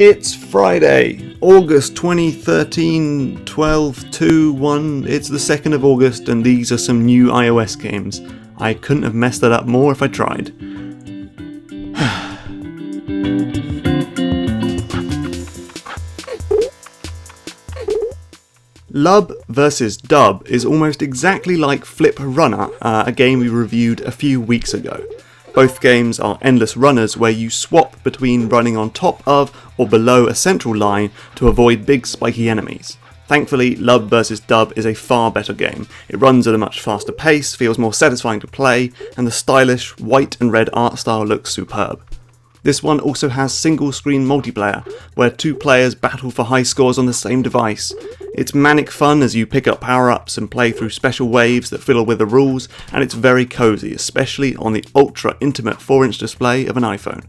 It's Friday, August 2013, 12/2/1. It's the 2nd of August and these are some new iOS games. I couldn't have messed that up more if I tried. Lub vs Dub is almost exactly like Flip Runner, a game we reviewed a few weeks ago. Both games are endless runners where you swap between running on top of or below a central line to avoid big spiky enemies. Thankfully, Lub vs Dub is a far better game. It runs at a much faster pace, feels more satisfying to play, and the stylish white and red art style looks superb. This one also has single-screen multiplayer, where two players battle for high scores on the same device. It's manic fun as you pick up power-ups and play through special waves that fiddle with the rules, and it's very cozy, especially on the ultra-intimate 4-inch display of an iPhone.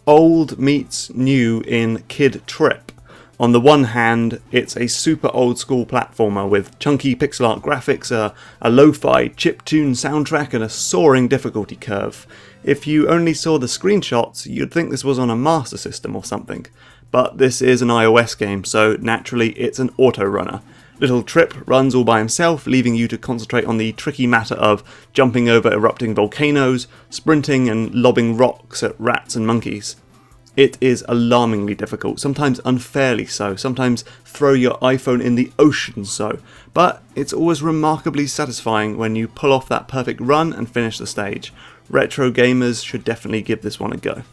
Old meets new in Kid Trip. On the one hand, it's a super old school platformer with chunky pixel art graphics, a lo-fi chiptune soundtrack and a soaring difficulty curve. If you only saw the screenshots, you'd think this was on a Master System or something. But this is an iOS game, so naturally it's an auto runner. Little Trip runs all by himself, leaving you to concentrate on the tricky matter of jumping over erupting volcanoes, sprinting and lobbing rocks at rats and monkeys. It is alarmingly difficult, sometimes unfairly so, sometimes throw your iPhone in the ocean so, but it's always remarkably satisfying when you pull off that perfect run and finish the stage. Retro gamers should definitely give this one a go.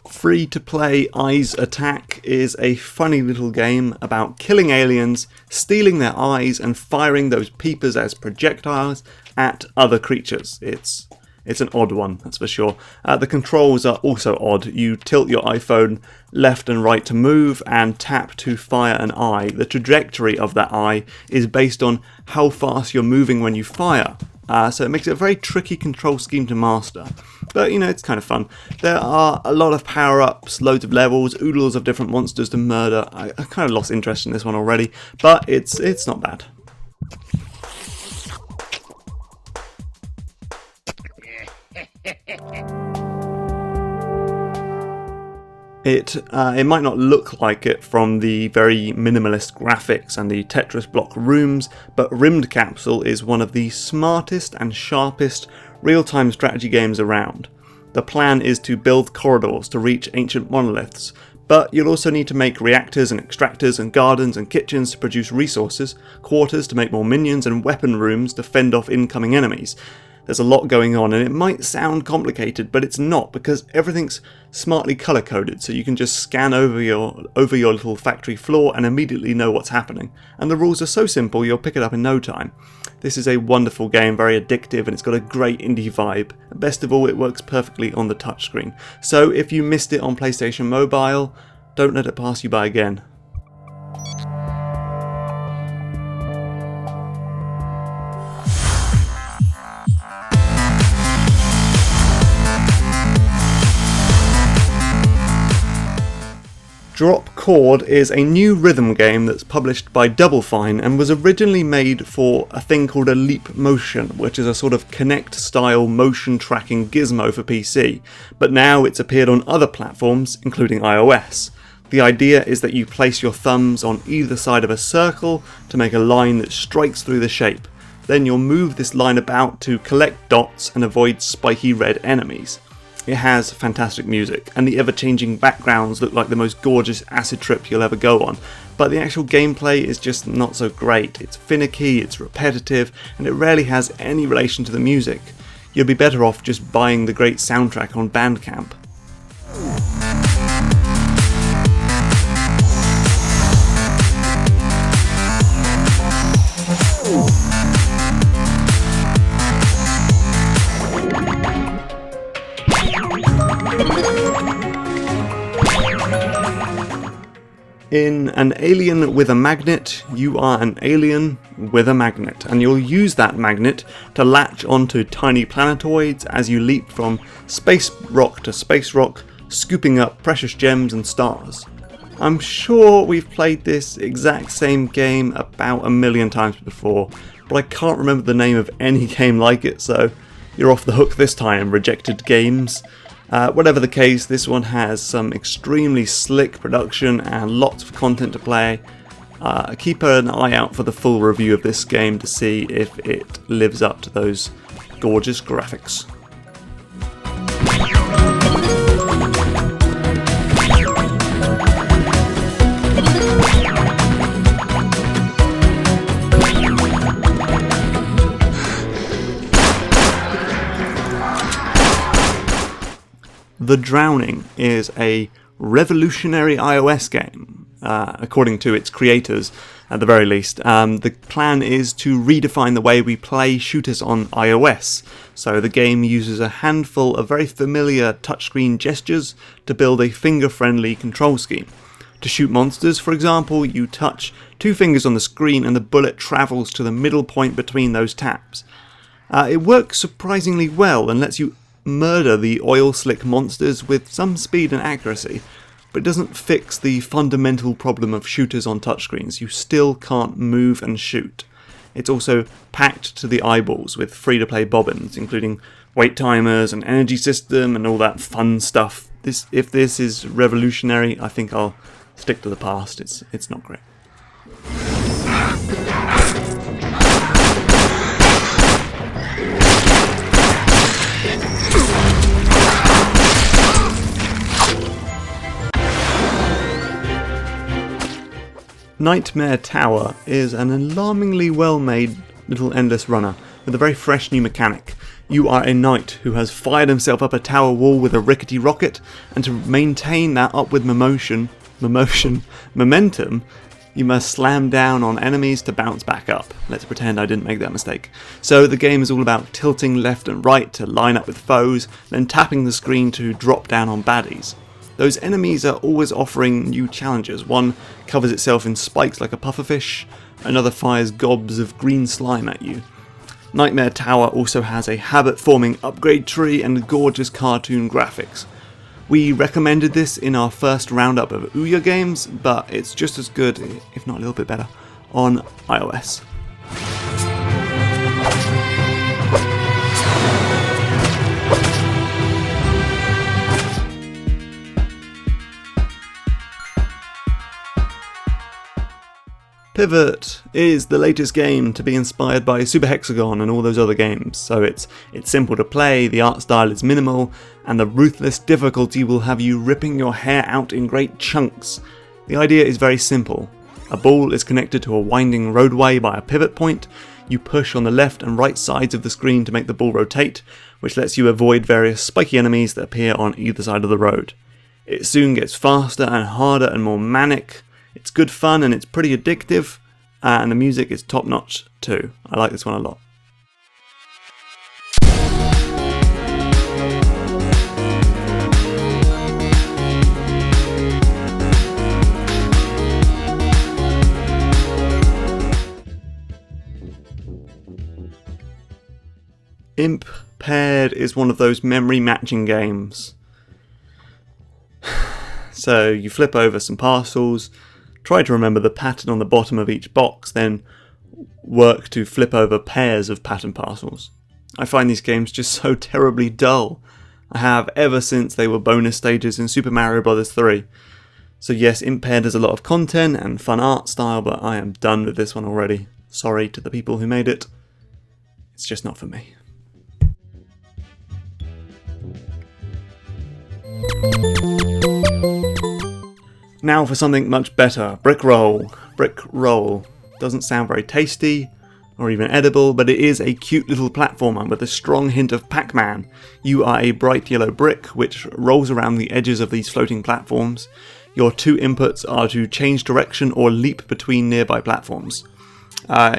Free-to-play Eyes Attack is a funny little game about killing aliens, stealing their eyes and firing those peepers as projectiles at other creatures. It's an odd one, that's for sure. The controls are also odd. You tilt your iPhone left and right to move and tap to fire an eye. The trajectory of that eye is based on how fast you're moving when you fire. So it makes it a very tricky control scheme to master. But, it's kind of fun. There are a lot of power-ups, loads of levels, oodles of different monsters to murder. I kind of lost interest in this one already, but it's not bad. It might not look like it from the very minimalist graphics and the Tetris block rooms, but Rymdkapsel is one of the smartest and sharpest real-time strategy games around. The plan is to build corridors to reach ancient monoliths, but you'll also need to make reactors and extractors and gardens and kitchens to produce resources, quarters to make more minions, and weapon rooms to fend off incoming enemies. There's a lot going on and it might sound complicated, but it's not because everything's smartly color coded, so you can just scan over your little factory floor and immediately know what's happening. And the rules are so simple you'll pick it up in no time. This is a wonderful game, very addictive, and it's got a great indie vibe. Best of all, it works perfectly on the touchscreen. So if you missed it on PlayStation Mobile, don't let it pass you by again. Chord is a new rhythm game that's published by Double Fine and was originally made for a thing called a Leap Motion, which is a sort of Kinect-style motion tracking gizmo for PC, but now it's appeared on other platforms, including iOS. The idea is that you place your thumbs on either side of a circle to make a line that strikes through the shape. Then you'll move this line about to collect dots and avoid spiky red enemies. It has fantastic music, and the ever-changing backgrounds look like the most gorgeous acid trip you'll ever go on, but the actual gameplay is just not so great. It's finicky, it's repetitive, and it rarely has any relation to the music. You'd be better off just buying the great soundtrack on Bandcamp. In An Alien with a Magnet, you are an alien with a magnet, and you'll use that magnet to latch onto tiny planetoids as you leap from space rock to space rock, scooping up precious gems and stars. I'm sure we've played this exact same game about 1,000,000 times before, but I can't remember the name of any game like it, so you're off the hook this time, rejected games. Whatever the case, this one has some extremely slick production and lots of content to play. Keep an eye out for the full review of this game to see if it lives up to those gorgeous graphics. The Drowning is a revolutionary iOS game, according to its creators at the very least. The plan is to redefine the way we play shooters on iOS. So the game uses a handful of very familiar touchscreen gestures to build a finger-friendly control scheme. To shoot monsters, for example, you touch 2 fingers on the screen and the bullet travels to the middle point between those taps. It works surprisingly well and lets you murder the oil-slick monsters with some speed and accuracy, but it doesn't fix the fundamental problem of shooters on touchscreens. You still can't move and shoot. It's also packed to the eyeballs with free-to-play bobbins, including wait timers, an energy system, and all that fun stuff. If this is revolutionary, I think I'll stick to the past. It's not great. Nightmare Tower is an alarmingly well-made little endless runner with a very fresh new mechanic. You are a knight who has fired himself up a tower wall with a rickety rocket, and to maintain that upward momentum, you must slam down on enemies to bounce back up. Let's pretend I didn't make that mistake. So the game is all about tilting left and right to line up with foes, then tapping the screen to drop down on baddies. Those enemies are always offering new challenges. One covers itself in spikes like a pufferfish, another fires gobs of green slime at you. Nightmare Tower also has a habit-forming upgrade tree and gorgeous cartoon graphics. We recommended this in our first roundup of Ouya games, but it's just as good, if not a little bit better, on iOS. Pivvot is the latest game to be inspired by Super Hexagon and all those other games, so it's simple to play, the art style is minimal, and the ruthless difficulty will have you ripping your hair out in great chunks. The idea is very simple. A ball is connected to a winding roadway by a pivot point. You push on the left and right sides of the screen to make the ball rotate, which lets you avoid various spiky enemies that appear on either side of the road. It soon gets faster and harder and more manic. It's good fun and it's pretty addictive, and the music is top notch too. I like this one a lot. Imppaired is one of those memory matching games. So you flip over some parcels, try to remember the pattern on the bottom of each box, then work to flip over pairs of pattern parcels. I find these games just so terribly dull. I have ever since they were bonus stages in Super Mario Bros. 3. So yes, Imppaired has a lot of content and fun art style, but I am done with this one already. Sorry to the people who made it. It's just not for me. Now for something much better, Brick Roll. Brick Roll doesn't sound very tasty or even edible, but it is a cute little platformer with a strong hint of Pac-Man. You are a bright yellow brick which rolls around the edges of these floating platforms. Your 2 inputs are to change direction or leap between nearby platforms.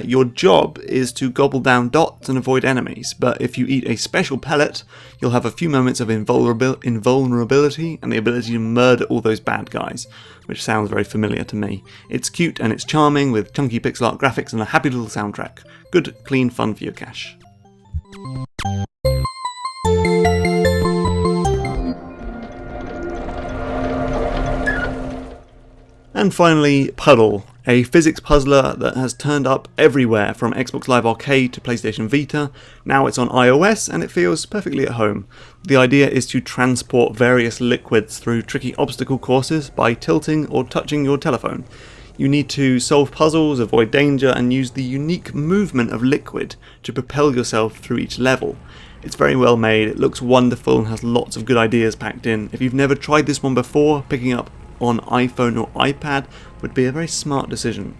Your job is to gobble down dots and avoid enemies, but if you eat a special pellet, you'll have a few moments of invulnerability and the ability to murder all those bad guys, which sounds very familiar to me. It's cute and it's charming with chunky pixel art graphics and a happy little soundtrack. Good, clean fun for your cash. And finally, Puddle, a physics puzzler that has turned up everywhere from Xbox Live Arcade to PlayStation Vita. Now it's on iOS and it feels perfectly at home. The idea is to transport various liquids through tricky obstacle courses by tilting or touching your telephone. You need to solve puzzles, avoid danger, and use the unique movement of liquid to propel yourself through each level. It's very well made, it looks wonderful and has lots of good ideas packed in. If you've never tried this one before, picking up on iPhone or iPad would be a very smart decision.